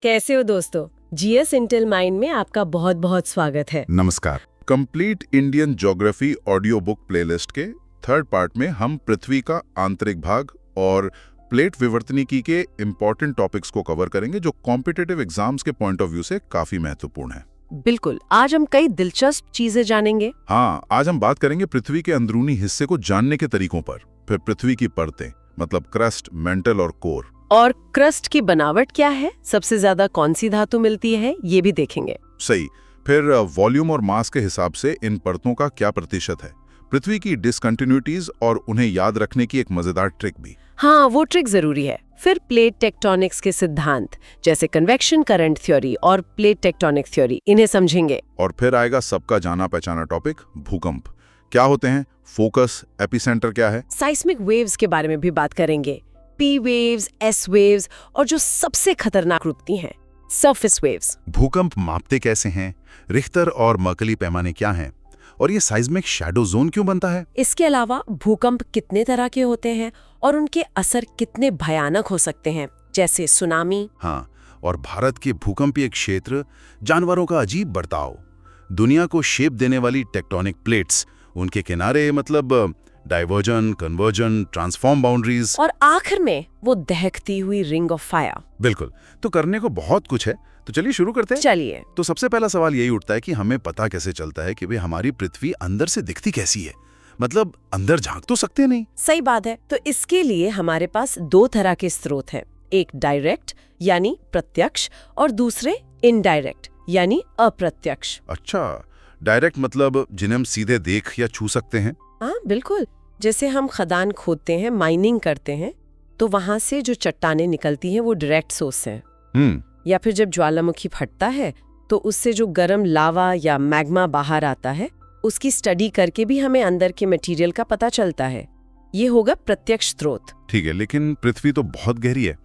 कैसे हो दोस्तों? जीएस इंटेल माइंड में आपका बहुत बहुत स्वागत है। नमस्कार। Complete Indian geography audio book playlist के थर्ड पार्ट में हम पृथ्वी का आंतरिक भाग और प्लेट विवर्तनिकी के इम्पोर्टेंट टॉपिक्स को कवर करेंगे जो कॉम्पिटिटिव एग्जाम्स के पॉइंट ऑफ व्यू से काफी महत्वपूर्ण है। बिल्कुल, आज हम कई दिलचस्प चीजें जानेंगे। हाँ, आज हम बात करेंगे पृथ्वी के अंदरूनी हिस्से को जानने के तरीकों पर, फिर पृथ्वी की परतें मतलब क्रस्ट, मेंटल और कोर। और क्रस्ट की बनावट क्या है, सबसे ज्यादा कौन सी धातु मिलती है, ये भी देखेंगे। सही। फिर वॉल्यूम और मास के हिसाब से इन परतों का क्या प्रतिशत है, पृथ्वी की डिसकंटिन्यूटीज और उन्हें याद रखने की एक मजेदार ट्रिक भी। हाँ, वो ट्रिक जरूरी है। फिर प्लेट टेक्टोनिक्स के सिद्धांत जैसे कन्वेक्शन करंट थ्योरी और प्लेट टेक्टोनिक थ्योरी, इन्हें समझेंगे। और फिर आएगा सबका जाना पहचाना टॉपिक, भूकंप क्या होते हैं, फोकस, एपिसेंटर क्या है, साइस्मिक वेव्स के बारे में भी बात करेंगे। पी वेव्स, एस वेव्स और जो सबसे खतरनाक रुकती हैं, सरफेस वेव्स। भूकंप मापते कैसे हैं, रिख्टर और मर्कली पैमाने क्या हैं, और ये साइज्मिक शैडो जोन क्यों बनता है। इसके अलावा भूकंप कितने तरह के होते हैं और उनके असर कितने भयानक हो सकते हैं, जैसे सुनामी। हाँ, और भारत के भूकंपीय क्षेत्र, जानवरों का अजीब बर्ताव, दुनिया को शेप देने वाली टेक्टोनिक प्लेट्स, उनके किनारे मतलब डाइवर्जन, कन्वर्जन, ट्रांसफॉर्म बाउंड्रीज, और आखिर में वो दहकती हुई रिंग ऑफ फायर। बिल्कुल। तो करने को बहुत कुछ है, तो चलिए शुरू करते हैं। चलिए। तो सबसे पहला सवाल यही उठता है कि हमें पता कैसे चलता है कि भाई हमारी पृथ्वी अंदर से दिखती कैसी है, मतलब अंदर झांक तो सकते नहीं। सही बात है। तो इसके लिए हमारे पास दो तरह के स्रोत हैं, एक डायरेक्ट यानी प्रत्यक्ष और दूसरे इनडायरेक्ट यानी अप्रत्यक्ष। अच्छा, डायरेक्ट मतलब जिन्हें हम सीधे देख या छू सकते हैं। हाँ बिल्कुल, जैसे हम खदान खोदते हैं, माइनिंग करते हैं, तो वहां से जो चट्टानें निकलती हैं वो डायरेक्ट सोर्स हैं। या फिर जब ज्वालामुखी फटता है तो उससे जो गर्म लावा या मैग्मा बाहर आता है, उसकी स्टडी करके भी हमें अंदर के मटेरियल का पता चलता है। ये होगा प्रत्यक्ष स्रोत। ठीक है, लेकिन पृथ्वी तो बहुत गहरी है,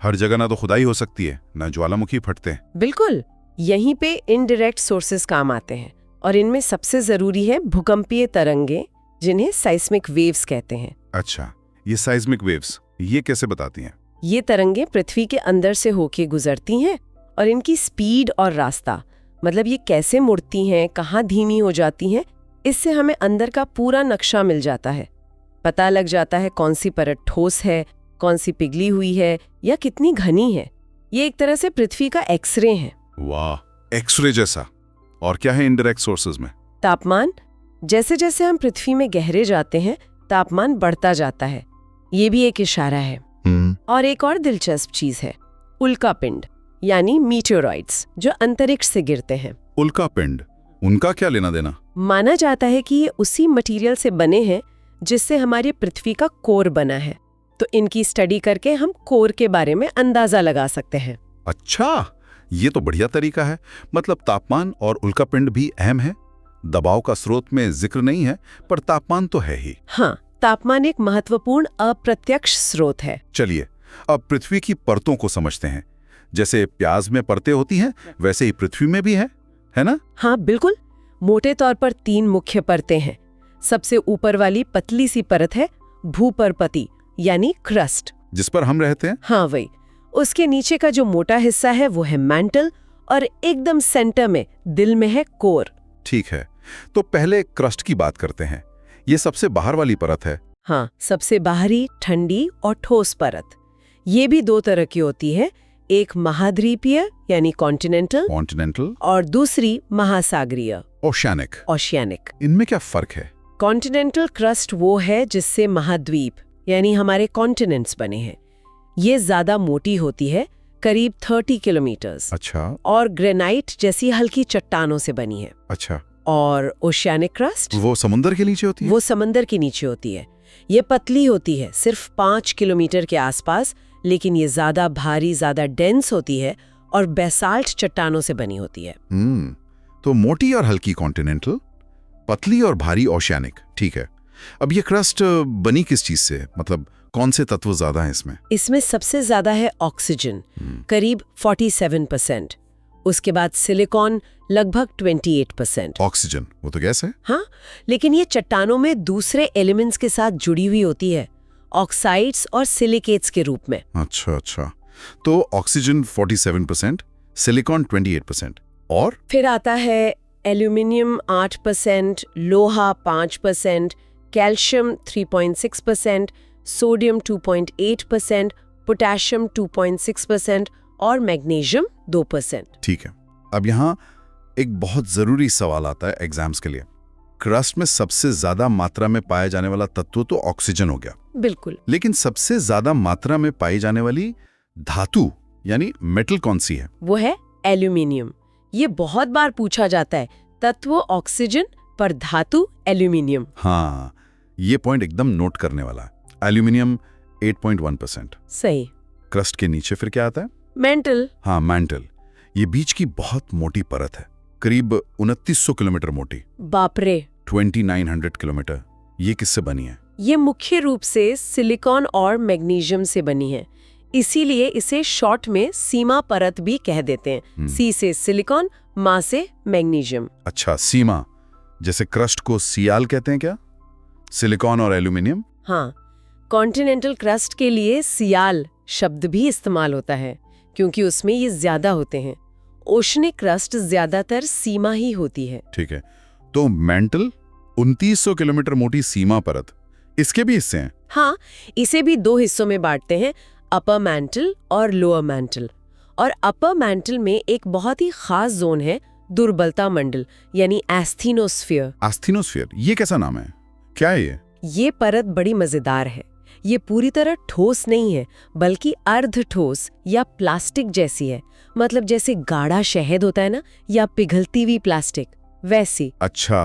हर जगह ना तो खुदाई हो सकती है ना ज्वालामुखी फटते हैं। बिल्कुल, यहीं पे इनडायरेक्ट सोर्सेस काम आते हैं और इनमें सबसे जरूरी है भूकंपीय तरंगे, जिन्हें साइस्मिक वेव्स कहते हैं। अच्छा, ये साइज्मिक वेव्स ये कैसे बताती हैं? ये तरंगे पृथ्वी के अंदर से होके गुजरती हैं और इनकी स्पीड और रास्ता, मतलब ये कैसे मुड़ती हैं, कहाँ धीमी हो जाती हैं, इससे हमें अंदर का पूरा नक्शा मिल जाता है। पता लग जाता है कौन सी परत ठोस है, कौन सी पिघली हुई है या कितनी घनी है। ये एक तरह से पृथ्वी का एक्सरे है। वाह, एक्सरे जैसा। और क्या है इनडायरेक्ट सोर्सेज में? तापमान, जैसे जैसे हम पृथ्वी में गहरे जाते हैं तापमान बढ़ता जाता है, ये भी एक इशारा है। और एक और दिलचस्प चीज है, उल्कापिंड यानी मीटेओरॉइड्स जो अंतरिक्ष से गिरते हैं। उल्कापिंड, उनका क्या लेना देना? माना जाता है कि ये उसी मटेरियल से बने हैं जिससे हमारी पृथ्वी का कोर बना है, तो इनकी स्टडी करके हम कोर के बारे में अंदाजा लगा सकते हैं। अच्छा, ये तो बढ़िया तरीका है। मतलब तापमान और उल्कापिंड भी अहम है। दबाव का स्रोत में जिक्र नहीं है, पर तापमान तो है ही। हाँ, तापमान एक महत्वपूर्ण अप्रत्यक्ष स्रोत है। चलिए अब पृथ्वी की परतों को समझते हैं। जैसे प्याज में परतें होती हैं, वैसे ही पृथ्वी में भी है ना? हाँ बिल्कुल, मोटे तौर पर 3 मुख्य परतें हैं। सबसे ऊपर वाली पतली सी परत है भूपर्पती यानी क्रस्ट, जिस पर हम रहते हैं। हाँ वही। उसके नीचे का जो मोटा हिस्सा है वो है मैंटल, और एकदम सेंटर में दिल में है कोर। ठीक है, तो पहले क्रस्ट की बात करते हैं। ये सबसे बाहर वाली परत है। हाँ, सबसे बाहरी, ठंडी और ठोस परत। ये भी 2 तरह की होती है, एक महाद्वीपीय यानी कॉन्टिनेंटल और दूसरी महासागरीय ओशियानिक। इनमें क्या फर्क है? कॉन्टिनेंटल क्रस्ट वो है जिससे महाद्वीप यानी हमारे कॉन्टिनेंट्स बने हैं। ये ज्यादा मोटी होती है, करीब 30 किलोमीटर। अच्छा। और ग्रेनाइट जैसी हल्की चट्टानों से बनी है। अच्छा। और ओशियानिक क्रस्ट वो समुद्र के नीचे होती है? वो समंदर के नीचे होती है। ये पतली होती है, सिर्फ 5 किलोमीटर के आसपास, लेकिन ये ज्यादा भारी, ज्यादा डेंस होती है और बेसाल्ट चट्टानों से बनी होती है। तो मोटी और हल्की कॉन्टिनेंटल, पतली और भारी ओशियानिक। ठीक है, अब ये क्रस्ट बनी किस चीज से, मतलब कौन से तत्व ज्यादा हैं इसमें? इसमें सबसे ज्यादा है ऑक्सीजन, करीब 47%। उसके बाद सिलिकॉन लगभग 28%। ऑक्सीजन वो तो गैस है। हाँ, लेकिन ये चट्टानों में दूसरे एलिमेंट्स के साथ जुड़ी हुई होती है, ऑक्साइड्स और सिलिकेट्स के रूप में। अच्छा। तो ऑक्सीजन 47%, सिलिकॉन 28%, और फिर आता है एल्यूमिनियम 8%, लोहा 5%, कैल्शियम 3.6%, सोडियम 2.8%, पोटेशियम 2.6% और मैग्नीशियम 2%। ठीक है। अब यहाँ एक बहुत जरूरी सवाल आता है एग्जाम्स के लिए। क्रस्ट में सबसे ज्यादा मात्रा में पाया जाने वाला तत्व तो ऑक्सीजन हो गया, बिल्कुल। लेकिन सबसे ज्यादा मात्रा में पाई जाने वाली धातु यानी मेटल कौन सी है? वो है एल्यूमिनियम। ये बहुत बार पूछा जाता है, तत्व ऑक्सीजन पर धातु एल्यूमिनियम। हाँ, ये पॉइंट एकदम नोट करने वाला है। एल्यूमिनियम 8.1%। सही। क्रस्ट के नीचे फिर क्या आता है? मेंटल। हाँ, मैंटल। ये बीच की बहुत मोटी परत है, करीब 2900 किलोमीटर मोटी। बाप रे। 2900 किलोमीटर। ये किससे बनी है? ये मुख्य रूप से सिलिकॉन और मैग्नीशियम से बनी है, इसीलिए इसे शॉर्ट में सीमा परत भी कह देते हैं। सी से सिलिकॉन, मा से मैग्नीशियम। अच्छा, सीमा। जैसे क्रस्ट को सियाल कहते हैं क्या? सिलिकॉन और एल्यूमिनियम? हाँ, कॉन्टिनेंटल क्रस्ट के लिए सियाल शब्द भी इस्तेमाल होता है, क्योंकि उसमें ये ज्यादा होते हैं। ओशनिक क्रस्ट ज्यादातर सीमा ही होती है। ठीक है। तो मेंटल 2900 किलोमीटर मोटी सीमा परत, इसके भी हिस्से हैं? हाँ, इसे भी दो हिस्सों में बांटते हैं, अपर मैंटल और लोअर मैंटल। और अपर मैंटल में एक बहुत ही खास जोन है, दुर्बलता मंडल यानी एस्थीनोस्फीयर। एस्थीनोस्फीयर, ये कैसा नाम है? क्या है ये? ये परत बड़ी मजेदार है। ये पूरी तरह ठोस नहीं है, बल्कि अर्ध ठोस या प्लास्टिक जैसी है। मतलब जैसे गाढ़ा शहद होता है ना, या पिघलती हुई प्लास्टिक, वैसी। अच्छा,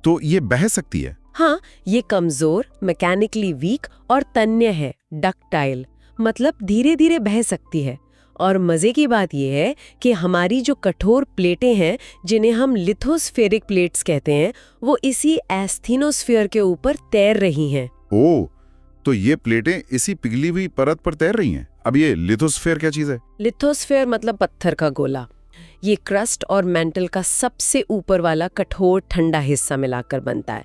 तो ये बह सकती है? हाँ, ये कमजोर, मैकेनिकली वीक और तन्य है, डक्टाइल, मतलब धीरे धीरे बह सकती है। और मजे की बात यह है कि हमारी जो कठोर प्लेटें हैं, जिन्हें हम लिथोस्फेरिक प्लेट्स कहते हैं, वो इसी एस्थीनोस्फीयर के ऊपर तैर रही हैं। ओह, तो ये प्लेटें इसी पिघली हुई परत पर तैर रही हैं। अब ये लिथोस्फीयर क्या चीज है? लिथोस्फीयर मतलब पत्थर का गोला। ये क्रस्ट और मेंटल का सबसे ऊपर वाला कठोर ठंडा हिस्सा मिलाकर बनता है।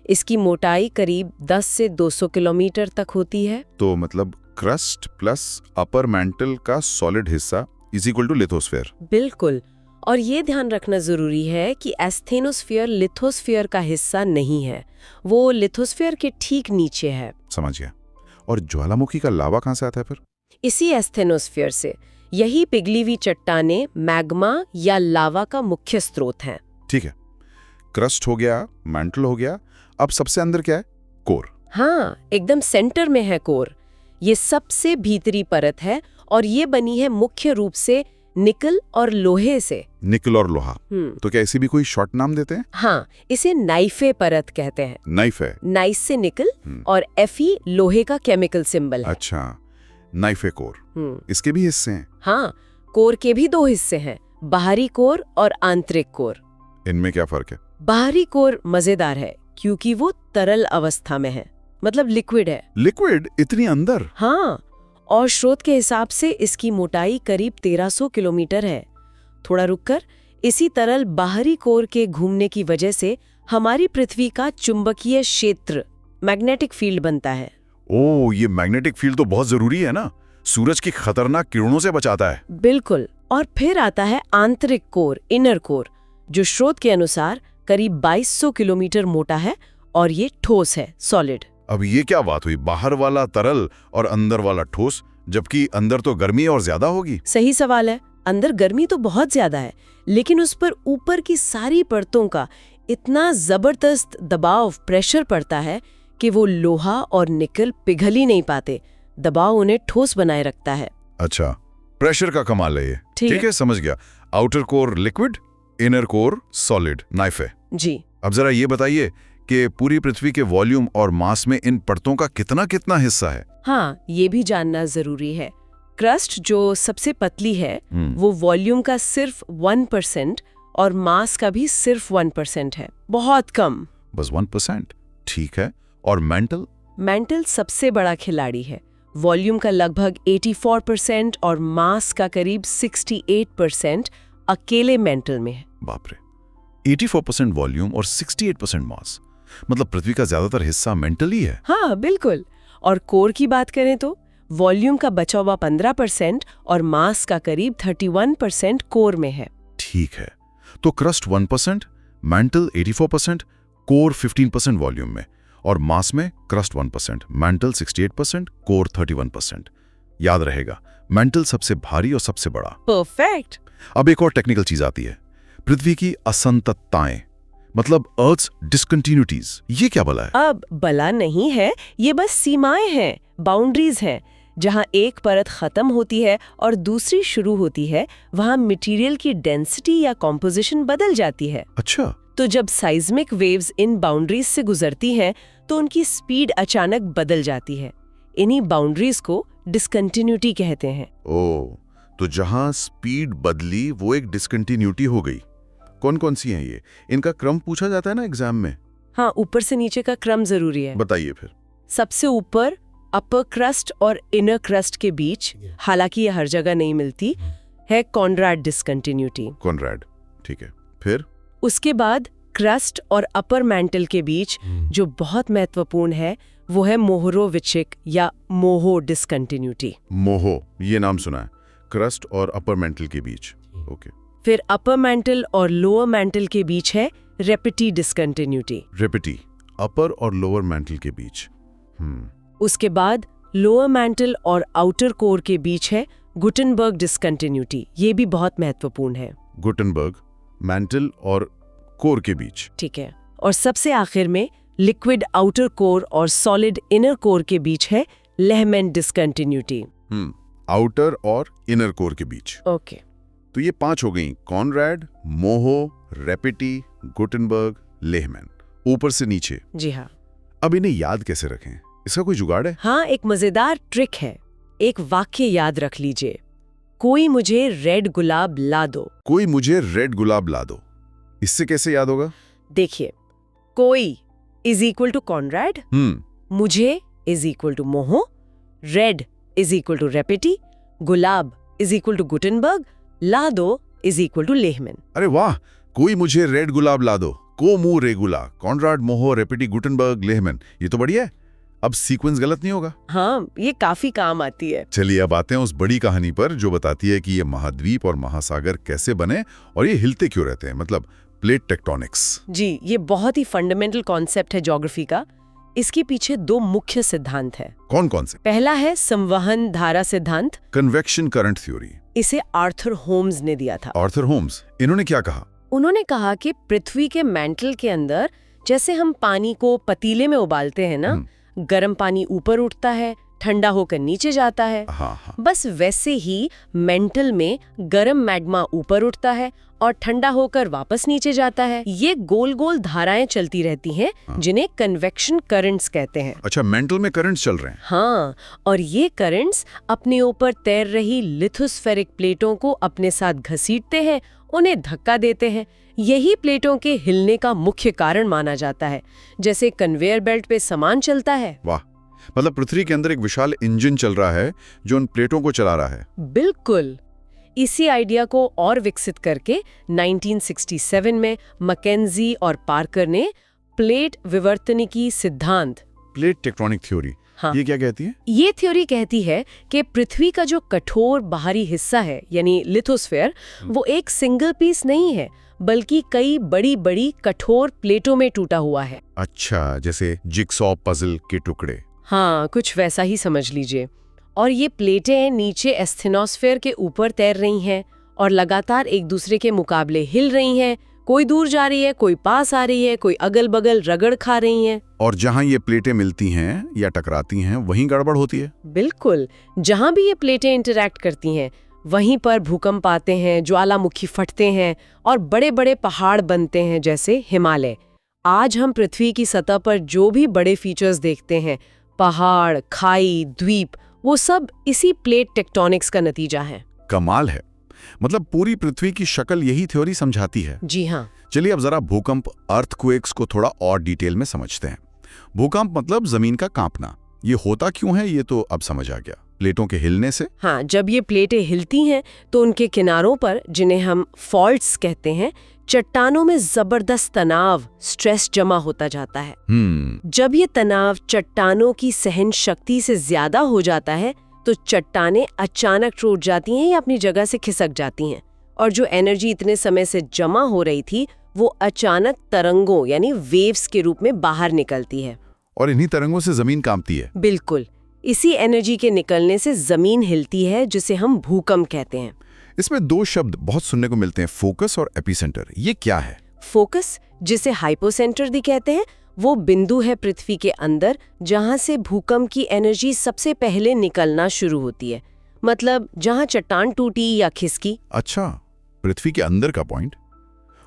इसकी मोटाई करीब 10 से 200 किलोमीटर तक होती है। तो मतलब क्रस्ट प्लस अपर मैंटल का सॉलिड हिस्सा इज इक्वल टू लिथोस्फीयर। बिल्कुल। और ये ध्यान रखना जरूरी है कि एस्थेनोस्फीयर लिथोस्फीयर का हिस्सा नहीं है, वो लिथोस्फीयर के ठीक नीचे है। समझ गया। और ज्वालामुखी का लावा कहाँ से आता है फिर? इसी एस्थेनोस्फीयर से। यही पिघली हुई चट्टानें मैग्मा या लावा का मुख्य स्रोत हैं। ठीक है, क्रस्ट हो गया, मैंटल हो गया, अब सबसे अंदर क्या है? कोर। हाँ, एकदम सेंटर में है कोर। ये सबसे भीतरी परत है और ये बनी है मुख्य रूप से निकल और लोहे से। निकल और लोहा। तो क्या इसे भी कोई शॉर्ट नाम देते हैं? हाँ, इसे नाइफे परत कहते हैं। नाइफ है? नाइस से निकल और Fe लोहे का केमिकल सिंबल है। अच्छा, नाइफे कोर। इसके भी हिस्से हैं? हाँ, कोर के भी दो हिस्से हैं, बाहरी कोर और आंतरिक कोर। इनमें क्या फर्क है? बाहरी कोर मजेदार है क्योंकि वो तरल अवस्था में है, मतलब लिक्विड है। लिक्विड इतनी अंदर? हाँ, और स्रोत के हिसाब से इसकी मोटाई करीब 1300 किलोमीटर है। थोड़ा रुककर, इसी तरल बाहरी कोर के घूमने की वजह से हमारी पृथ्वी का चुंबकीय क्षेत्र मैग्नेटिक फील्ड बनता है। ओह, ये मैग्नेटिक फील्ड तो बहुत जरूरी है ना, सूरज की खतरनाक किरणों से बचाता है। बिल्कुल। और फिर आता है आंतरिक कोर, इनर कोर, जो स्रोत के अनुसार करीब 2200 किलोमीटर मोटा है और ये ठोस है, सॉलिड। अब ये क्या बात हुई, बाहर वाला तरल और अंदर वाला ठोस, जबकि अंदर तो गर्मी और ज्यादा होगी? सही सवाल है। अंदर गर्मी तो बहुत ज्यादा है, लेकिन उस पर ऊपर की सारी परतों का इतना जबरदस्त दबाव, प्रेशर पड़ता है कि वो लोहा और निकल पिघल ही नहीं पाते। दबाव उन्हें ठोस बनाए रखता है। अच्छा, प्रेशर का कमाल है ये। ठीक है, समझ गया। Outer core liquid, inner core solid, knife है जी। अब जरा ये बताइए कि पूरी पृथ्वी के वॉल्यूम और मास में इन परतों का कितना कितना हिस्सा है? हाँ, ये भी जानना जरूरी है। क्रस्ट जो सबसे पतली है, वो वॉल्यूम का सिर्फ 1% और मास का भी सिर्फ 1% है, बहुत कम। बस 1%? ठीक है। और मेंटल? मेंटल सबसे बड़ा खिलाड़ी है। वॉल्यूम का लगभग 84% और मास का करीब 68% अकेले मेंटल में है। बाप रे, 84% वॉल्यूम और 68% मास, मतलब पृथ्वी का ज्यादातर हिस्सा मेंटल ही है। हाँ, बिल्कुल। और कोर की बात करें तो वॉल्यूम का बचा हुआ 15% और मास का करीब 31% कोर में है। ठीक है, तो क्रस्ट 1%, मैंटल 84%, कोर 15% वॉल्यूम में, और मास में क्रस्ट 1%, मैंटल 68%, कोर 31%। याद रहेगा, मैंटल सबसे भारी और सबसे बड़ा। परफेक्ट। अब एक और टेक्निकल चीज आती है, पृथ्वी की असंततताएं, मतलब अर्थ्स डिसकंटिन्यूटीज। ये क्या बला है? अब बला नहीं है, ये बस सीमाएं हैं, बाउंड्रीज हैं। जहां एक परत खत्म होती है और दूसरी शुरू होती है, वहां मटेरियल की डेंसिटी या कॉम्पोजिशन बदल जाती है। अच्छा, तो जब साइज्मिक वेव्स इन बाउंड्रीज से गुजरती हैं, तो उनकी स्पीड अचानक बदल जाती है। इन्हीं बाउंड्रीज को डिसकंटिन्यूटी कहते हैं। ओ, तो जहां स्पीड बदली वो एक डिसकंटिन्यूटी हो गई। कौन कौन सी हैं ये? इनका क्रम पूछा जाता है ना एग्जाम में। हाँ, ऊपर से नीचे का क्रम जरूरी है। बताइए फिर। सबसे ऊपर अपर क्रस्ट और इनर क्रस्ट के बीच, हालांकि ये हर जगह नहीं मिलती, है कॉनराड डिसकंटिन्यूटी। कॉनराड, ठीक है। फिर उसके बाद क्रस्ट और अपर मैंटल के बीच जो बहुत महत्वपूर्ण है, वो है मोहरोविचिक या मोहो डिसकंटिन्यूटी। मोहो, ये नाम सुना है, क्रस्ट और अपर मेंटल के बीच। ओके। फिर अपर मैंटल और लोअर मैंटल के बीच है रेपिटी डिसकंटिन्यूटी। रेपिटी, अपर और लोअर मेंटल के बीच। उसके बाद लोअर मैंटल और आउटर कोर के बीच है गुटेनबर्ग डिसकंटिन्यूटी। ये भी बहुत महत्वपूर्ण है। गुटेनबर्ग, मेंटल और कोर के बीच। ठीक है। और सबसे आखिर में लिक्विड आउटर कोर और सॉलिड इनर कोर के बीच है लेहमैन डिसकंटिन्यूटी। आउटर और इनर कोर के बीच। ओके। तो ये 5 हो गई, कॉनराड, मोहो, रेपिटी, गुटेनबर्ग, लेहमैन, ऊपर से नीचे। जी हाँ। अब इन्हें याद कैसे रखें? इसका कोई जुगाड़ है? हाँ, एक मजेदार ट्रिक है। एक वाक्य याद रख लीजिए, कोई मुझे रेड गुलाब ला दो। कोई मुझे रेड गुलाब ला दो। इससे कैसे याद होगा? देखिए, कोई इज इक्वल टू कॉनराड, मुझे इज इक्वल टू मोहो, रेड इज इक्वल टू रेपिटी, गुलाब इज इक्वल टू गुटेनबर्ग, ला दो इज इक्वल टू लेहमैन। अरे वाह, कोई मुझे रेड गुलाब ला दो, को मु रेगुला, कॉनराड, मोहो, रेपिटी, गुटेनबर्ग, लेहमैन। ये तो बढ़िया है। अब सीक्वेंस गलत नहीं होगा। हाँ, ये काफी काम आती है। चलिए अब आते हैं उस बड़ी कहानी पर जो बताती है कि ये महाद्वीप और महासागर कैसे बने और ये हिलते क्यों रहते हैं, मतलब प्लेट टेक्टोनिक्स। जी, ये बहुत ही फंडामेंटल कॉन्सेप्ट है ज्योग्राफी का। इसके पीछे 2 मुख्य सिद्धांत है। कौन कौन से? पहला है संवहन धारा सिद्धांत, कन्वेक्शन करंट थ्योरी। इसे आर्थर होम्स ने दिया था। आर्थर होम्स, इन्होंने क्या कहा? उन्होंने कहा कि पृथ्वी के मैंटल के अंदर जैसे हम पानी को पतीले में उबालते हैं ना, गर्म पानी ऊपर उठता है, ठंडा होकर नीचे जाता है। हाँ। बस वैसे ही मेंटल में गर्म मैग्मा ऊपर उठता है और ठंडा होकर वापस नीचे जाता है। ये गोल गोल धाराएं चलती रहती हैं, जिन्हें कन्वेक्शन करंट्स कहते हैं। अच्छा, मेंटल में करंट्स चल रहे हैं। हाँ, और ये करंट्स अपने ऊपर तैर रही लिथोस्फेरिक प्लेटों को अपने साथ घसीटते हैं, उन्हें धक्का देते हैं। यही प्लेटों के हिलने का मुख्य कारण माना जाता है, जैसे कन्वेयर बेल्ट पे सामान चलता है। वाह, मतलब पृथ्वी के अंदर एक विशाल इंजन चल रहा है जो उन प्लेटों को चला रहा है। बिल्कुल। इसी आइडिया को और विकसित करके 1967 में मैकेंजी और पार्कर ने प्लेट विवर्तनिकी सिद्धांत, प्लेट टेक्टोनिक थ्योरी, हाँ, ये क्या कहती है? ये थ्योरी कहती है कि पृथ्वी का जो कठोर बाहरी हिस्सा है, यानी लिथोस्फेयर, वो एक सिंगल पीस नहीं है, बल्कि कई बड़ी बड़ी कठोर प्लेटों में टूटा हुआ है। अच्छा, जैसे जिगसॉ पजल के टुकड़े। हाँ, कुछ वैसा ही समझ लीजिए। और ये प्लेटें नीचे एस्थेनोस्फेयर के ऊपर तैर रही हैं और लगातार एक दूसरे के मुकाबले हिल रही हैं। कोई दूर जा रही है, कोई पास आ रही है, कोई अगल बगल रगड़ खा रही हैं। और जहां ये प्लेटें मिलती हैं या टकराती हैं, वहीं गड़बड़ होती है। बिल्कुल, जहां भी ये प्लेटें इंटरैक्ट करती हैं, वहीं पर भूकंप आते हैं, ज्वालामुखी फटते हैं और बड़े बड़े पहाड़ बनते हैं, जैसे हिमालय। आज हम पृथ्वी की सतह पर जो भी बड़े फीचर्स देखते हैं, पहाड़, खाई, द्वीप, वो सब इसी प्लेट टेक्टोनिक्स का नतीजा है। कमाल है, मतलब पूरी पृथ्वी की शक्ल यही थ्योरी समझाती है। जी हाँ। चलिए अब जरा भूकंप, अर्थक्वेक्स को थोड़ा और डिटेल में समझते हैं। भूकंप मतलब जमीन का कांपना। ये होता क्यों है, ये तो अब समझ आ गया, प्लेटों के हिलने से। हाँ, जब ये प्लेटें हिलती हैं तो उनके किनारों पर, जिन्हें हम फॉल्ट्स कहते हैं, चट्टानों में जबरदस्त तनाव, स्ट्रेस जमा होता जाता है। जब ये तनाव चट्टानों की सहन शक्ति से ज्यादा हो जाता है, तो चट्टानें अचानक टूट जाती हैं या अपनी जगह से खिसक जाती हैं, और जो एनर्जी इतने समय से जमा हो रही थी वो अचानक तरंगों यानी वेव्स के रूप में बाहर निकलती है। और इन्हीं तरंगों से जमीन कांपती है। बिल्कुल, इसी एनर्जी के निकलने से जमीन हिलती है, जिसे हम भूकंप कहते हैं। इसमें दो शब्द बहुत सुनने को मिलते हैं, फोकस और एपिसेंटर। ये क्या है? फोकस, जिसे हाइपोसेंटर भी कहते हैं, वो बिंदु है पृथ्वी के अंदर जहां से भूकंप की एनर्जी सबसे पहले निकलना शुरू होती है। मतलब जहां चट्टान टूटी या खिसकी। अच्छा, पृथ्वी के अंदर का पॉइंट।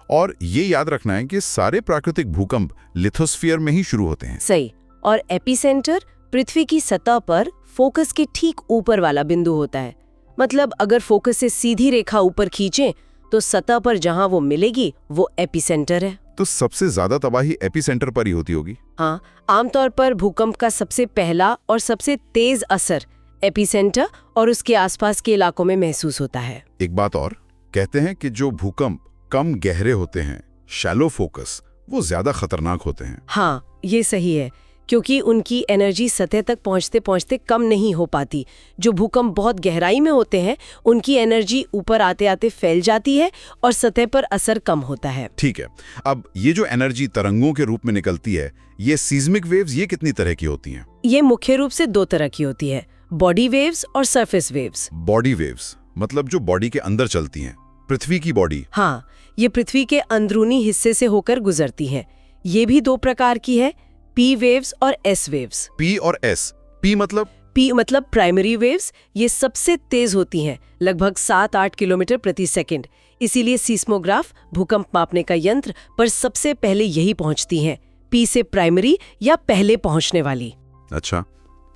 और ये याद रखना है कि सारे प्राकृतिक भूकंप लिथोस्फीयर में ही शुरू होते हैं। सही। और एपिसेंटर पृथ्वी की सतह पर फोकस के ठीक ऊपर वाला बिंदु होता है। मतलब अगर फोकस से सीधी रेखा ऊपर खींचें तो सतह पर जहां वो मिलेगी वो एपिसेंटर है। तो सबसे ज्यादा तबाही एपिसेंटर पर ही होती होगी। हाँ, आमतौर पर भूकंप का सबसे पहला और सबसे तेज असर एपिसेंटर और उसके आसपास के इलाकों में महसूस होता है। एक बात और, कहते हैं कि जो भूकंप कम गहरे होते हैं, शैलो फोकस, वो ज्यादा खतरनाक होते हैं। हाँ, ये सही है, क्योंकि उनकी एनर्जी सतह तक पहुंचते पहुंचते कम नहीं हो पाती। जो भूकंप बहुत गहराई में होते हैं उनकी एनर्जी ऊपर आते आते फैल जाती है और सतह पर असर कम होता है। ठीक है, अब ये जो एनर्जी तरंगों के रूप में निकलती है, ये सीज्मिक वेव्स, ये कितनी तरह की होती हैं? ये मुख्य रूप से दो तरह की होती है, बॉडी वेव्स और सरफेस वेव्स। बॉडी वेव्स मतलब जो बॉडी के अंदर चलती हैं, पृथ्वी की बॉडी। हाँ, ये पृथ्वी के अंदरूनी हिस्से से होकर गुजरती हैं। ये भी दो प्रकार की है, पी वेव्स और एस वेव्स। पी और एस। पी मतलब प्राइमरी वेव्स, ये सबसे तेज होती हैं, लगभग 7-8 किलोमीटर प्रति सेकंड। इसीलिए सीस्मोग्राफ, भूकंप मापने का यंत्र, पर सबसे पहले यही पहुंचती हैं। पी से प्राइमरी या पहले पहुंचने वाली। अच्छा,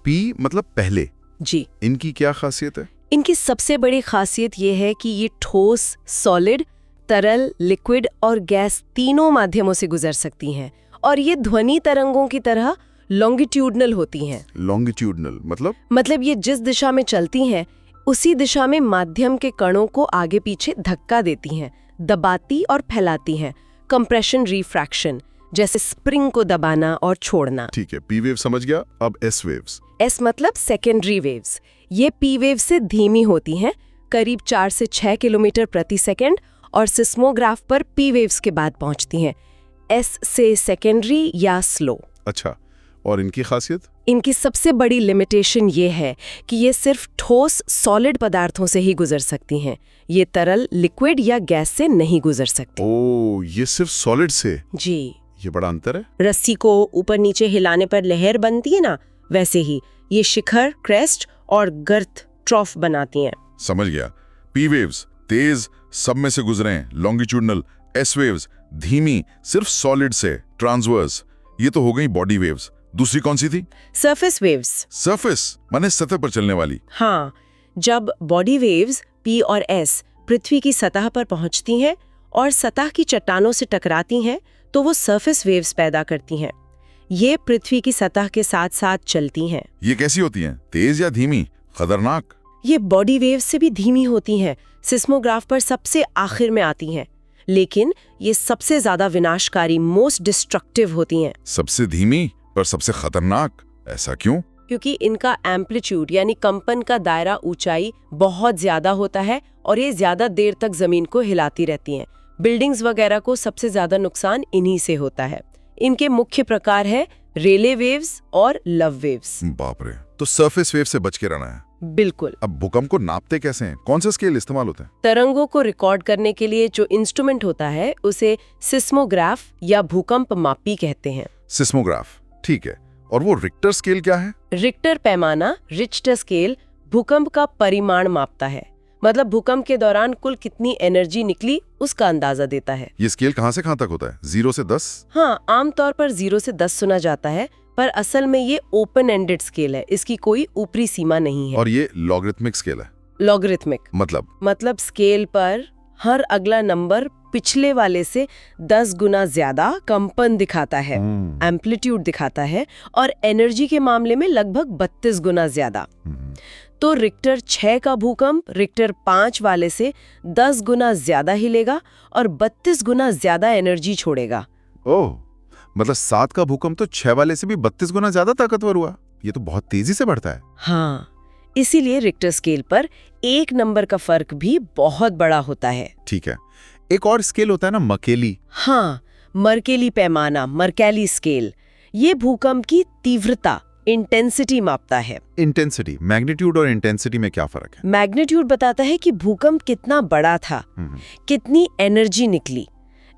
पी मतलब पहले। जी। इनकी क्या खासियत है? इनकी सबसे बड़ी खासियत ये है कि ये ठोस, सॉलिड, तरल, लिक्विड और गैस तीनों माध्यमों से गुजर सकती हैं, और ये ध्वनि तरंगों की तरह लॉन्गिट्यूडनल होती हैं। लॉन्गिट्यूडनल मतलब ये जिस दिशा में चलती हैं उसी दिशा में माध्यम के कणों को आगे पीछे धक्का देती हैं, दबाती और फैलाती हैं। कंप्रेशन, रिफ्रैक्शन, जैसे स्प्रिंग को दबाना और छोड़ना। ठीक है, पी वेव समझ गया। अब एस वेव्स। एस मतलब सेकेंडरी वेव्स। ये पी वेव से धीमी होती हैं, करीब 4 से 6 किलोमीटर प्रति सेकंड, और सिस्मोग्राफ पर पी वेव्स के बाद पहुंचती हैं। एस से सेकेंडरी या स्लो। अच्छा, और इनकी खासियत? इनकी सबसे बड़ी लिमिटेशन ये है कि ये सिर्फ ठोस, सॉलिड पदार्थों से ही गुजर सकती हैं। ये तरल, लिक्विड या गैस से नहीं गुजर सकती। ओ, ये सिर्फ सॉलिड से? जी। ये बड़ा अंतर है। रस्सी को ऊपर नीचे हिलाने पर लहर बनती है ना, वैसे ही ये शिखर, क्रेस्ट और गर्त, ट्रॉफ बनाती हैं। समझ गया। पी वेव्स तेज, सब में से गुजरे, लॉन्गिट्यूडनल। एस वेव्स धीमी, सिर्फ सॉलिड से, ट्रांसवर्स। ये तो हो गई बॉडी वेव्स। दूसरी कौन सी थी? Surface waves. सरफेस माने सतह पर चलने वाली। हाँ, जब बॉडी वेव्स पी और एस पृथ्वी की सतह पर पहुंचती हैं और सतह की चट्टानों से टकराती हैं तो वो सरफेस वेव्स पैदा करती हैं। ये पृथ्वी की सतह के साथ साथ चलती हैं। ये कैसी होती हैं? तेज या धीमी? खतरनाक? ये बॉडी वेव्स से भी धीमी होती हैं, सिस्मोग्राफ पर सबसे आखिर में आती हैं, लेकिन ये सबसे ज्यादा विनाशकारी, मोस्ट डिस्ट्रक्टिव होती हैं। सबसे धीमी पर सबसे खतरनाक, ऐसा क्यों? क्योंकि इनका एम्पलीट्यूड यानी कंपन का दायरा, ऊंचाई बहुत ज्यादा होता है और ये ज्यादा देर तक जमीन को हिलाती रहती हैं। बिल्डिंग्स वगैरह को सबसे ज्यादा नुकसान इन्हीं से होता है। इनके मुख्य प्रकार है रेले वेव्स और लव वेव्स। बाप रे, तो सरफेस वेव से बच के रहना है। बिल्कुल। अब भूकंप को नापते कैसे हैं? कौन सा स्केल इस्तेमाल होता है? तरंगों को रिकॉर्ड करने के लिए जो इंस्ट्रूमेंट होता है उसे सिस्मोग्राफ या भूकंप मापी कहते हैं। सिस्मोग्राफ, ठीक है। और वो रिक्टर स्केल क्या है? रिक्टर पैमाना, रिक्टर स्केल, भूकंप का परिमाण मापता है। मतलब भूकंप के दौरान कुल कितनी एनर्जी निकली उसका अंदाजा देता है। ये स्केल कहाँ से कहाँ तक होता है? 0 से 10? हाँ, आमतौर पर 0 से 10 सुना जाता है, पर असल में ये ओपन एंडेड स्केल है, इसकी कोई ऊपरी सीमा नहीं है। और ये लॉगरिथमिक स्केल है? लॉगरिथमिक मतलब स्केल पर हर अगला नंबर पिछले वाले से 10 गुना ज्यादा कंपन दिखाता है, एम्पलीट्यूड दिखाता है, और एनर्जी के मामले में लगभग 32 गुना ज्यादा। तो रिक्टर 6 का भूकंप रिक्टर 5 वाले से 10 गुना ज्यादा हिलेगा और 32 गुना ज्यादा एनर्जी छोड़ेगा। ओह, मतलब 7 का भूकंप तो 6 वाले से भी 32 गुना ज्यादा ताकतवर हुआ। ये तो बहुत तेजी से बढ़ता है। हाँ, इसीलिए रिक्टर स्केल पर 1 नंबर का फर्क भी बहुत बड़ा होता है। ठीक है, एक और स्केल होता है ना, मकेली। हाँ, मर्केली पैमाना, मर्केली स्केल, ये भूकंप की तीव्रता, इंटेंसिटी मापता है। इंटेंसिटी, मैग्नीट्यूड और इंटेंसिटी में क्या फर्क है? मैग्नीट्यूड बताता है कि भूकंप कितना बड़ा था, कितनी एनर्जी निकली।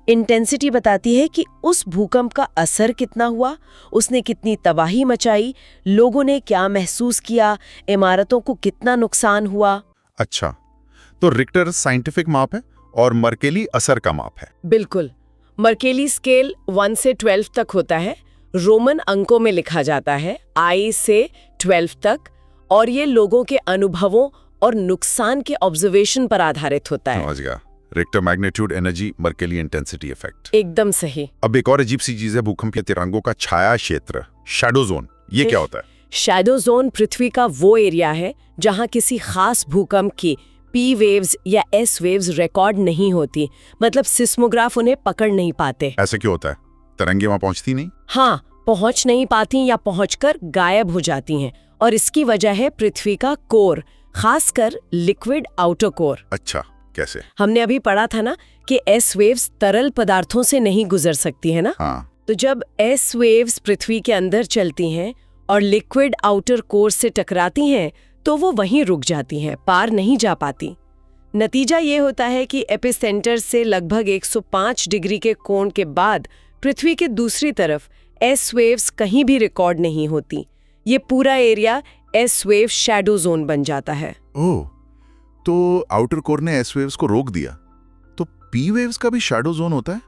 इंटेंसिटी बताती है कि उस भूकंप का असर कितना हुआ, उसने कितनी तबाही मचाई, लोगों ने क्या महसूस किया, इमारतों को कितना नुकसान हुआ। अच्छा, तो रिक्टर साइंटिफिक माप है और मर्केली असर का माप है। बिल्कुल। मर्केली स्केल 1 से 12 तक होता है, रोमन अंकों में लिखा जाता है, I से 12 तक, और ये लोगों के अनुभवों और नुकसान के ऑब्जर्वेशन पर आधारित होता है। समझ गया। Richter magnitude, energy, Mercalli intensity effect. एकदम सही। अब एक और अजीब सी चीज है, भूकंपीय तिरंगों का छाया क्षेत्र, शैडो जोन। ये क्या होता है? शैडो जोन पृथ्वी का वो एरिया है जहां किसी खास भूकंप की P वेव्स या S वेव्स रिकॉर्ड नहीं होती, मतलब सिस्मोग्राफ उन्हें पकड़ नहीं पाते। ऐसे क्यों होता है? तरंगे वहां पहुंचती नहीं? हाँ, पहुंच नहीं पाती या पहुंचकर गायब हो जाती हैं, और इसकी वजह है पृथ्वी का कोर, खासकर लिक्विड आउटर कोर। अच्छा, कैसे? हमने अभी पढ़ा था ना कि S वेव्स तरल पदार्थों से नहीं गुजर सकती है ना। हाँ। तो जब S वेव्स पृथ्वी के अंदर चलती हैं और लिक्विड आउटर कोर से टकराती हैं, तो वो वहीं रुक जाती हैं, पार नहीं जा पाती। नतीजा ये होता है कि एपिसेंटर से लगभग 105 डिग्री के कोण के बाद पृथ्वी के दूसरी तरफ S वेव्स कहीं भी रिकॉर्ड नहीं होती। ये पूरा area S wave shadow zone बन जाता है। ओह, तो आउटर कोर ने एस वेव्स को रोक दिया, तो पी वेव्स का भी शैडो जोन होता है?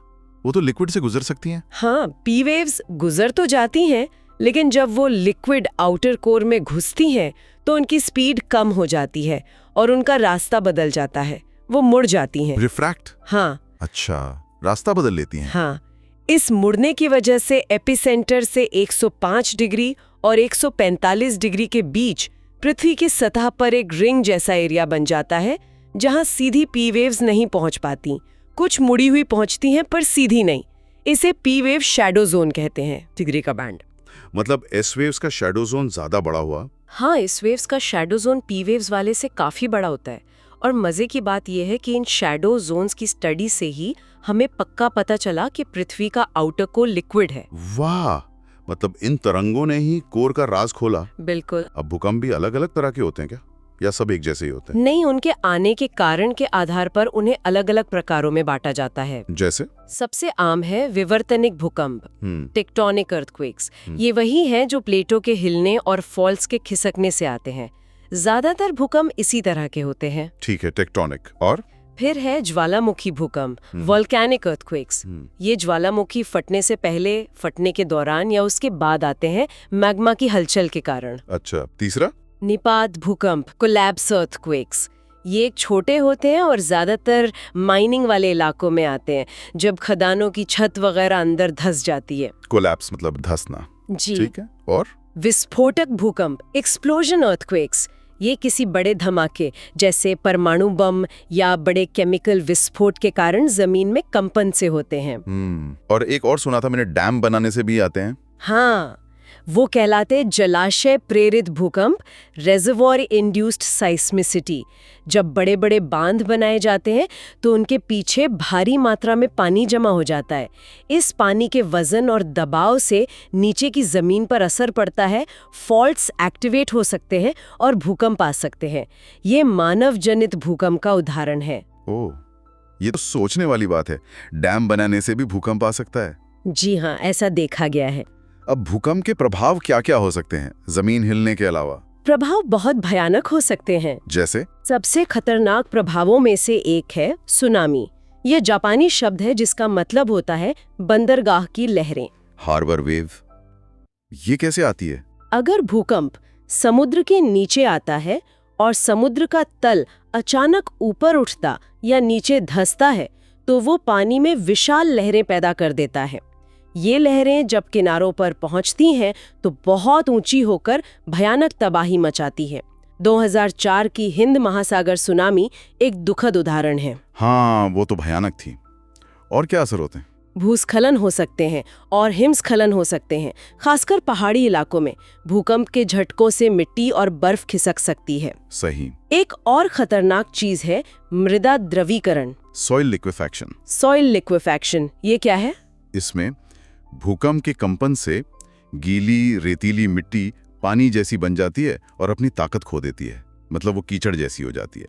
वो तो लिक्विड से गुजर सकती हैं। हाँ, पी वेव्स गुजर तो जाती हैं, लेकिन जब वो लिक्विड आउटर कोर में घुसती हैं तो उनकी स्पीड कम हो जाती है और उनका रास्ता बदल जाता है, वो मुड़ जाती हैं। रिफ्रैक्ट? हाँ। अच्छा, रास्ता बदल लेती हैं। हाँ, इस मुड़ने की वजह से एपिसेंटर से 105 डिग्री और 145 डिग्री के बीच पृथ्वी की सतह पर एक रिंग जैसा एरिया बन जाता है, जहां सीधी पी वेव्स नहीं पहुंच पाती। कुछ मुड़ी हुई पहुंचती हैं पर सीधी नहीं। इसे पी वेव शैडो जोन कहते हैं, डिग्री का बैंड। मतलब एस वेव्स का शैडो जोन ज्यादा बड़ा हुआ? हाँ, इस वेव्स का शैडो जोन पी वेव्स वाले से काफी बड़ा होता है। और मजे की बात यह है कि इन शैडो जोन्स की स्टडी से ही हमें पक्का पता चला कि पृथ्वी का आउटर कोर लिक्विड है। वाह, मतलब इन तरंगों ने ही कोर का राज खोला। बिल्कुल। अब भूकंप भी अलग अलग तरह के होते हैं क्या, या सब एक जैसे ही होते हैं? नहीं, उनके आने के कारण के आधार पर उन्हें अलग अलग प्रकारों में बांटा जाता है। जैसे? सबसे आम है विवर्तनिक भूकंप, टेक्टोनिक अर्थक्वेक्स। ये वही हैं जो प्लेटों के हिलने और फॉल्स के खिसकने से आते हैं। ज्यादातर भूकंप इसी तरह के होते हैं। ठीक है, टेक्टोनिक। और फिर है ज्वालामुखी भूकंप, वोल्केनिक अर्थक्वेक्स। ये ज्वालामुखी फटने से पहले, फटने के दौरान या उसके बाद आते हैं, मैग्मा की हलचल के कारण। अच्छा, तीसरा? निपात भूकंप, कोलैप्स अर्थक्वेक्स। ये छोटे होते हैं और ज्यादातर माइनिंग वाले इलाकों में आते हैं, जब खदानों की छत वगैरह अंदर धंस जाती है। कोलैप्स मतलब धंसना। जी। ठीक है। और विस्फोटक भूकंप, एक्सप्लोजन अर्थक्वेक्स। ये किसी बड़े धमाके जैसे परमाणु बम या बड़े केमिकल विस्फोट के कारण जमीन में कंपन से होते हैं। और एक और सुना था मैंने, डैम बनाने से भी आते हैं। हाँ, वो कहलाते जलाशय प्रेरित भूकंप, रेजर्वॉयर इंड्यूस्ड साइस्मिसिटी। जब बड़े बड़े बांध बनाए जाते हैं तो उनके पीछे भारी मात्रा में पानी जमा हो जाता है। इस पानी के वजन और दबाव से नीचे की जमीन पर असर पड़ता है, फॉल्ट्स एक्टिवेट हो सकते हैं और भूकंप आ सकते हैं। ये मानव जनित भूकंप का उदाहरण है। ओह, ये तो सोचने वाली बात है, डैम बनाने से भी भूकंप आ सकता है। जी हाँ, ऐसा देखा गया है। अब भूकंप के प्रभाव क्या क्या हो सकते हैं, जमीन हिलने के अलावा? प्रभाव बहुत भयानक हो सकते हैं। जैसे? सबसे खतरनाक प्रभावों में से एक है सुनामी। यह जापानी शब्द है जिसका मतलब होता है बंदरगाह की लहरें। Harbour wave. ये कैसे आती है? अगर भूकंप समुद्र के नीचे आता है और समुद्र का तल अचानक ऊपर उठता या नीचे धंसता है, तो वो पानी में विशाल लहरें पैदा कर देता है। ये लहरें जब किनारों पर पहुंचती हैं तो बहुत ऊंची होकर भयानक तबाही मचाती है। 2004 की हिंद महासागर सुनामी एक दुखद उदाहरण है। हाँ, वो तो भयानक थी। और क्या असर होते हैं? भूस्खलन हो सकते हैं और हिमस्खलन हो सकते हैं, खासकर पहाड़ी इलाकों में। भूकंप के झटकों से मिट्टी और बर्फ खिसक सकती है। सही। एक और खतरनाक चीज है मृदा द्रवीकरण, सॉइल लिक्विफैक्शन। सॉइल लिक्विफैक्शन, ये क्या है? इसमें भूकंप के कंपन से गीली रेतीली मिट्टी पानी जैसी बन जाती है और अपनी ताकत खो देती है, मतलब वो कीचड़ जैसी हो जाती है।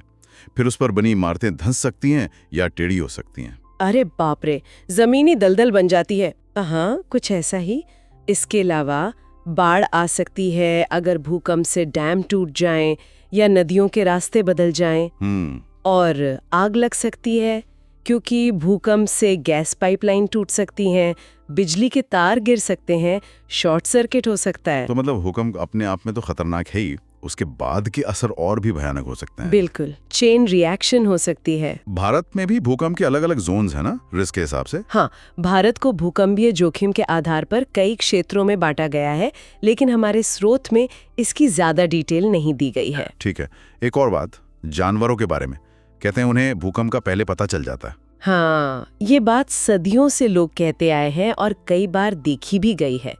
फिर उस पर बनी इमारतें धंस सकती हैं या टेढ़ी हो सकती हैं। अरे बाप रे, जमीनी दलदल बन जाती है। हाँ, कुछ ऐसा ही। इसके अलावा बाढ़ आ सकती है अगर भूकंप से डैम टूट जाएं या नदियों के रास्ते बदल जाएं। और आग लग सकती है क्योंकि भूकंप से गैस पाइपलाइन टूट सकती हैं, बिजली के तार गिर सकते हैं, शॉर्ट सर्किट हो सकता है। तो मतलब भूकंप अपने आप में तो खतरनाक है ही, उसके बाद के असर और भी भयानक हो सकते हैं। बिल्कुल, चेन रिएक्शन हो सकती है। भारत में भी भूकंप के अलग अलग जोन्स हैं ना, रिस्क के हिसाब से? हाँ, भारत को भूकंपीय जोखिम के आधार पर कई क्षेत्रों में बांटा गया है, लेकिन हमारे स्रोत में इसकी ज्यादा डिटेल नहीं दी गई है। ठीक है। एक और बात, जानवरों के बारे में। कहते हैं उन्हें भूकंप का पहले पता चल जाता है। हाँ, ये बात सदियों से लोग कहते आए हैं और कई बार देखी भी गई है।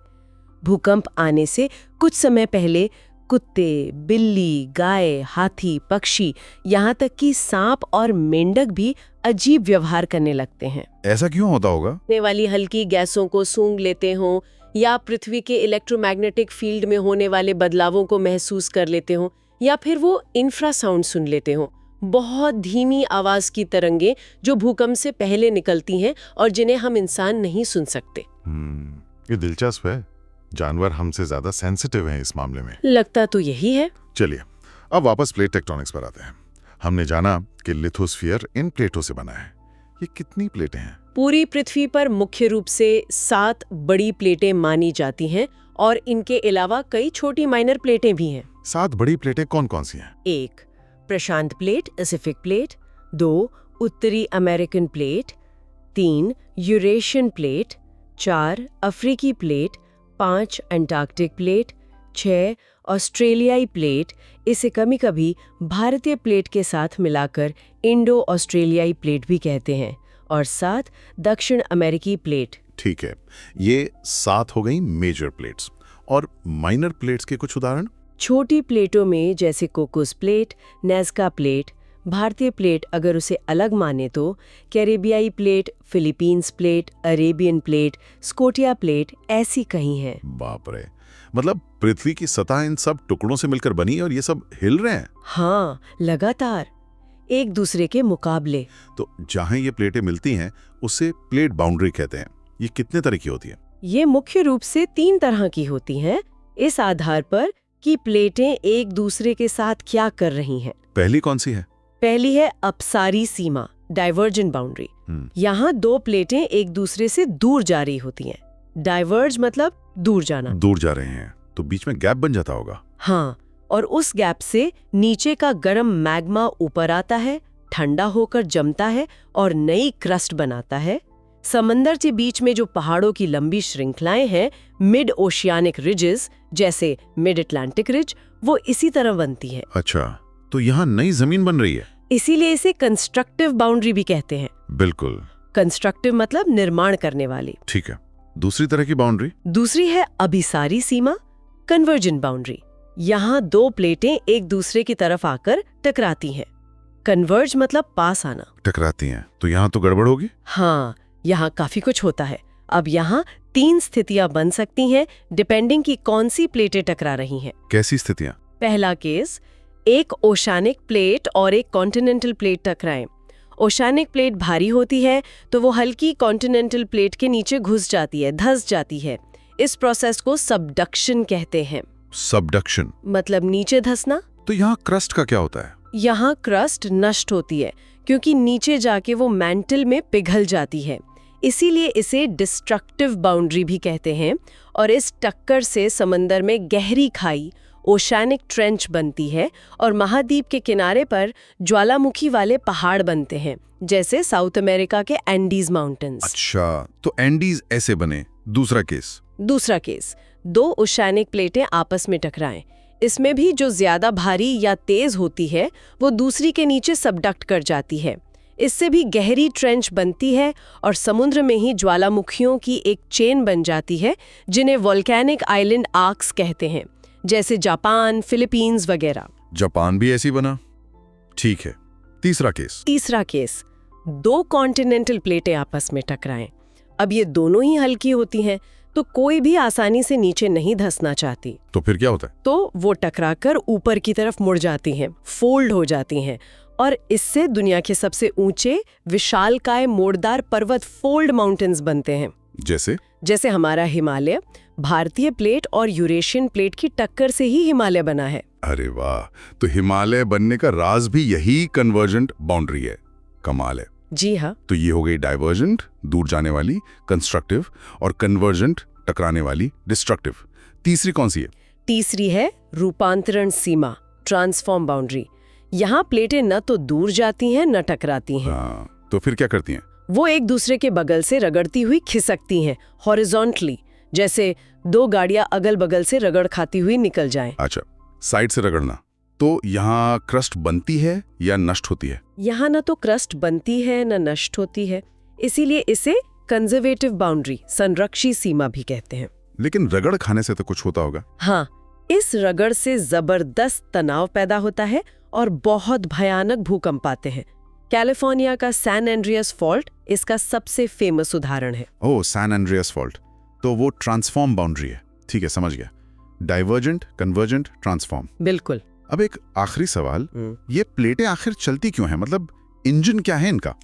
भूकंप आने से कुछ समय पहले कुत्ते, बिल्ली, गाय, हाथी, पक्षी, यहाँ तक कि सांप और मेंढक भी अजीब व्यवहार करने लगते हैं। ऐसा क्यों होता होगा? होने वाली हल्की गैसों को सूंघ लेते हों या पृथ्वी के इलेक्ट्रोमैग्नेटिक फील्ड में होने वाले बदलावों को महसूस कर लेते हों या फिर वो इंफ्रासाउंड सुन लेते हों। बहुत धीमी आवाज की तरंगें जो भूकंप से पहले निकलती हैं और जिन्हें हम इंसान नहीं सुन सकते। ये दिलचस्प है। जानवर हमसे ज्यादा सेंसिटिव हैं इस मामले में। लगता तो यही है। चलिए अब वापस प्लेट टेक्टोनिक्स पर आते हैं। हमने जाना कि लिथोस्फीयर इन प्लेटों से बना है। ये कितनी प्लेटें हैं? पूरी पृथ्वी पर मुख्य रूप से 7 बड़ी प्लेटें मानी जाती हैं और इनके अलावा कई छोटी माइनर प्लेटें भी हैं। 7 बड़ी प्लेटें कौन कौन सी हैं? 1 प्रशांत प्लेट, पैसिफिक प्लेट। 2 उत्तरी अमेरिकन प्लेट। 3 Eurasian plate. 4 अफ्रीकी प्लेट। 5 Antarctic plate. 6 ऑस्ट्रेलियाई प्लेट, इसे कभी-कभी भारतीय प्लेट के साथ मिलाकर इंडो ऑस्ट्रेलियाई प्लेट भी कहते हैं। और 7 दक्षिण अमेरिकी प्लेट। ठीक है, ये 7 हो गई मेजर प्लेट्स। और माइनर प्लेट्स के कुछ उदाहरण? छोटी प्लेटों में जैसे कोकोस प्लेट, नेज़का प्लेट। भारतीय प्लेट अगर उसे अलग माने तो कैरेबियाई plate, Philippines plate, Arabian plate, Scotia plate, ऐसी कहीं हैं। बाप रे, मतलब पृथ्वी की सतह इन सब टुकड़ों से मिलकर बनी और ये सब हिल रहे हैं? हाँ, लगातार एक दूसरे के मुकाबले। तो जहां ये प्लेटें मिलती हैं उसे प्लेट बाउंड्री कहते हैं। ये कितने तरह की होती है? ये मुख्य रूप से 3 तरह की होती हैं, इस आधार पर कि प्लेटें एक दूसरे के साथ क्या कर रही हैं। पहली कौन सी है? पहली है अपसारी सीमा, डाइवर्जेंट बाउंड्री। यहाँ 2 प्लेटें एक दूसरे से दूर जा रही होती हैं। डाइवर्ज मतलब दूर जाना। दूर जा रहे हैं तो बीच में गैप बन जाता होगा। हाँ, और उस गैप से नीचे का गर्म मैग्मा ऊपर आता है, ठंडा होकर जमता है और नई क्रस्ट बनाता है। समंदर के बीच में जो पहाड़ों की लंबी श्रृंखलाएं हैं, मिड ओशियानिक रिजेस, जैसे मिड अटलांटिक रिज, वो इसी तरह बनती है। अच्छा, तो यहाँ नई जमीन बन रही है। इसीलिए इसे कंस्ट्रक्टिव बाउंड्री भी कहते हैं। बिल्कुल। कंस्ट्रक्टिव मतलब निर्माण करने वाली। ठीक है, दूसरी तरह की बाउंड्री? दूसरी है अभिसारी सीमा, कन्वर्जेंट बाउंड्री। यहाँ 2 प्लेटें एक दूसरे की तरफ आकर टकराती हैं। कन्वर्ज मतलब पास आना। टकराती हैं तो यहाँ तो गड़बड़ होगी। हाँ, यहाँ काफी कुछ होता है। अब यहाँ 3 स्थितियां बन सकती हैं, डिपेंडिंग की कौन सी प्लेटें टकरा रही हैं। कैसी स्थितियां? पहला केस, एक ओशानिक प्लेट और एक कॉन्टिनेंटल प्लेट टकराएं। ओशानिक प्लेट भारी होती है तो वो हल्की कॉन्टिनेंटल प्लेट के नीचे घुस जाती है, धंस जाती है। इस प्रोसेस को सबडक्शन कहते हैं। सबडक्शन मतलब नीचे धंसना। तो यहाँ क्रस्ट का क्या होता है? यहाँ क्रस्ट नष्ट होती है क्योंकि नीचे जाके वो मैंटल में पिघल जाती है। इसीलिए इसे डिस्ट्रक्टिव बाउंड्री भी कहते हैं। और इस टक्कर से समंदर में गहरी खाई, ओशानिक ट्रेंच बनती है और महाद्वीप के किनारे पर ज्वालामुखी वाले पहाड़ बनते हैं, जैसे साउथ अमेरिका के एंडीज माउंटेन्स। अच्छा, तो एंडीज ऐसे बने। दूसरा केस, 2 ओशानिक प्लेटें आपस में टकराएं। इसमें भी जो ज्यादा भारी या तेज होती है वो दूसरी के नीचे सबडक्ट कर जाती है। इससे भी गहरी ट्रेंच बनती है और समुद्र में ही ज्वालामुखियों की एक चेन बन जाती है जिन्हें वोल्केनिक आइलैंड आर्क्स कहते हैं, जैसे जापान, फिलीपींस वगैरह। जापान भी ऐसी बना? ठीक है, तीसरा केस 2 कॉन्टिनेंटल प्लेटें आपस में टकराएं। अब ये दोनों ही हल्की होती हैं, तो कोई भी आसानी से नीचे नहीं धंसना चाहती। तो फिर क्या होता है? तो वो टकराकर ऊपर की तरफ मुड़ जाती हैं, फोल्ड हो जाती हैं, और इससे दुनिया के सबसे ऊंचे विशालकाय मोड़दार पर्वत फोल्ड माउंटेन्स बनते हैं। जैसे हमारा हिमालय भारतीय प्लेट और यूरेशियन प्लेट की टक्कर से ही हिमालय बना है। अरे वाह, तो हिमालय बनने का राज भी यही कन्वर्जेंट बाउंड्री है। कमाल है। जी हाँ। तो ये हो गई डाइवर्जेंट, दूर जाने वाली, कंस्ट्रक्टिव, और कन्वर्जेंट, टकराने वाली, डिस्ट्रक्टिव। तीसरी कौन सी है? तीसरी है रूपांतरण सीमा, ट्रांसफॉर्म बाउंड्री। यहाँ प्लेटें न तो दूर जाती हैं न टकराती हैं। तो फिर क्या करती हैं? वो एक दूसरे के बगल से रगड़ती हुई खिसकती हैं, हॉरिजॉन्टली, जैसे 2 गाड़ियां अगल बगल से रगड़ खाती हुई निकल जाएं। अच्छा, साइड से रगड़ना। तो यहाँ क्रस्ट बनती है या नष्ट होती है? यहाँ न तो क्रस्ट बनती है न नष्ट होती है, इसीलिए इसे कंजर्वेटिव बाउंड्री, संरक्षी सीमा भी कहते हैं। लेकिन रगड़ खाने से तो कुछ होता होगा? हाँ, इस रगड़ से जबरदस्त तनाव पैदा होता है और बहुत भयानक भूकंप आते हैं। कैलिफोर्निया का सैन एंड्रियास फॉल्ट इसका सबसे फेमस उदाहरण है। ओह, सैन एंड्रियास फॉल्ट। तो वो ट्रांसफॉर्म बाउंड्री है। ठीक है, समझ गया। Divergent, convergent, transform. बिल्कुल। अब एक आखिरी सवाल, ये प्लेटें आखिर चलती क्यों हैं? मतलब इंजन क्या है इनका?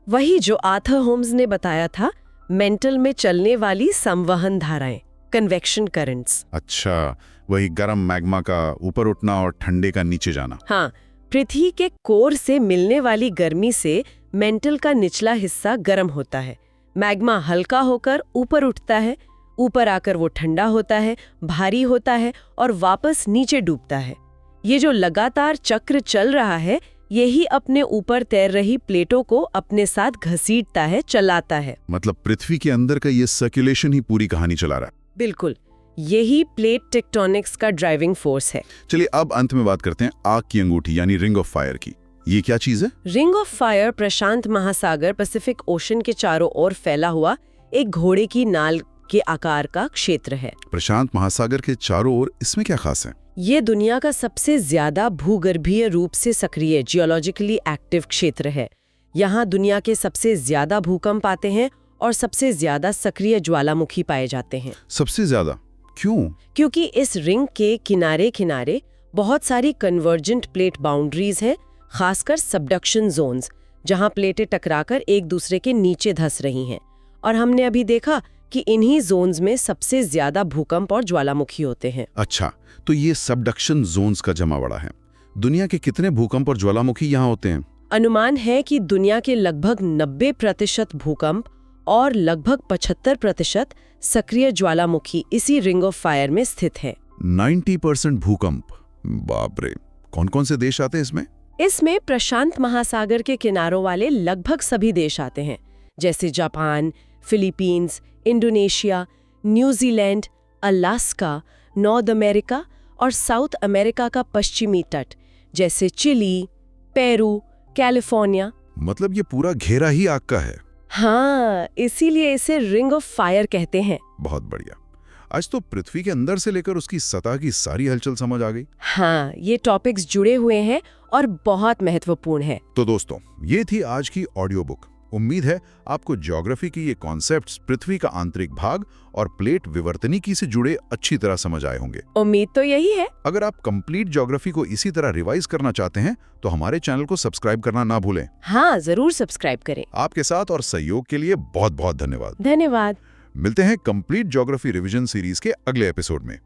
वही जो आर्थर होम्स ने बताया था, मेंटल में चलने वाली संवहन धाराएं, कन्वेक्शन करंट्स। अच्छा, वही गर्म मैग्मा का ऊपर उठना और ठंडे का नीचे जाना। हाँ, पृथ्वी के कोर से मिलने वाली गर्मी से मेंटल का निचला हिस्सा गर्म होता है, मैग्मा हल्का होकर ऊपर उठता है, ऊपर आकर वो ठंडा होता है, भारी होता है और वापस नीचे डूबता है। ये जो लगातार चक्र चल रहा है, यही अपने ऊपर तैर रही प्लेटों को अपने साथ घसीटता है, चलाता है। मतलब पृथ्वी के अंदर का ये सर्कुलेशन ही पूरी कहानी चला रहा है। बिल्कुल, यही प्लेट टेक्टोनिक्स का ड्राइविंग फोर्स है। चलिए अब अंत में बात करते हैं आग की अंगूठी यानी रिंग ऑफ फायर की। ये क्या चीज है? रिंग ऑफ फायर प्रशांत महासागर पैसिफिक ओशन के चारों ओर फैला हुआ एक घोड़े की नाल के आकार का क्षेत्र है। प्रशांत महासागर के चारों ओर, इसमें क्या खास है? ये दुनिया का सबसे ज्यादा भूगर्भीय रूप से सक्रिय जियोलॉजिकली एक्टिव क्षेत्र है। यहाँ दुनिया के सबसे ज्यादा भूकंप आते हैं और सबसे ज्यादा सक्रिय ज्वालामुखी पाए जाते हैं। सबसे ज्यादा क्यों? क्योंकि इस रिंग के किनारे किनारे बहुत सारी कन्वर्जेंट प्लेट बाउंड्रीज हैं, खासकर सबडक्शन जोन्स, जहां प्लेटें टकराकर एक दूसरे के नीचे धंस रही हैं। और हमने अभी देखा कि इन्हीं जोन्स में सबसे ज्यादा भूकंप और ज्वालामुखी होते हैं। अच्छा, तो ये सबडक्शन जोन्स का जमावड़ा है। दुनिया के कितने भूकंप और ज्वालामुखी यहाँ होते हैं? अनुमान है कि दुनिया के लगभग 90% भूकंप और लगभग 75% सक्रिय ज्वालामुखी इसी रिंग ऑफ फायर में स्थित है। 90% भूकंप, बाप रे। कौन कौन से देश आते हैं इसमें? इसमें प्रशांत महासागर के किनारों वाले लगभग सभी देश आते हैं, जैसे Japan, Philippines, Indonesia, New Zealand, Alaska, north America और साउथ अमेरिका का पश्चिमी तट, जैसे चिली, पेरू, कैलिफोर्निया। मतलब ये पूरा घेरा ही आग का है। हाँ, इसीलिए इसे रिंग ऑफ फायर कहते हैं। बहुत बढ़िया। आज तो पृथ्वी के अंदर से लेकर उसकी सतह की सारी हलचल समझ आ गई। हाँ, ये टॉपिक्स जुड़े हुए हैं और बहुत महत्वपूर्ण है। तो दोस्तों, ये थी आज की ऑडियो बुक। उम्मीद है आपको ज्योग्राफी की ये कॉन्सेप्ट्स, पृथ्वी का आंतरिक भाग और प्लेट विवर्तनिकी से जुड़े अच्छी तरह समझ आए होंगे। उम्मीद तो यही है। अगर आप कंप्लीट ज्योग्राफी को इसी तरह रिवाइज करना चाहते हैं तो हमारे चैनल को सब्सक्राइब करना ना भूलें। हाँ, जरूर सब्सक्राइब करें। आपके साथ और सहयोग के लिए बहुत बहुत धन्यवाद। धन्यवाद। मिलते हैं कंप्लीट ज्योग्राफी रिवीजन सीरीज के अगले एपिसोड में।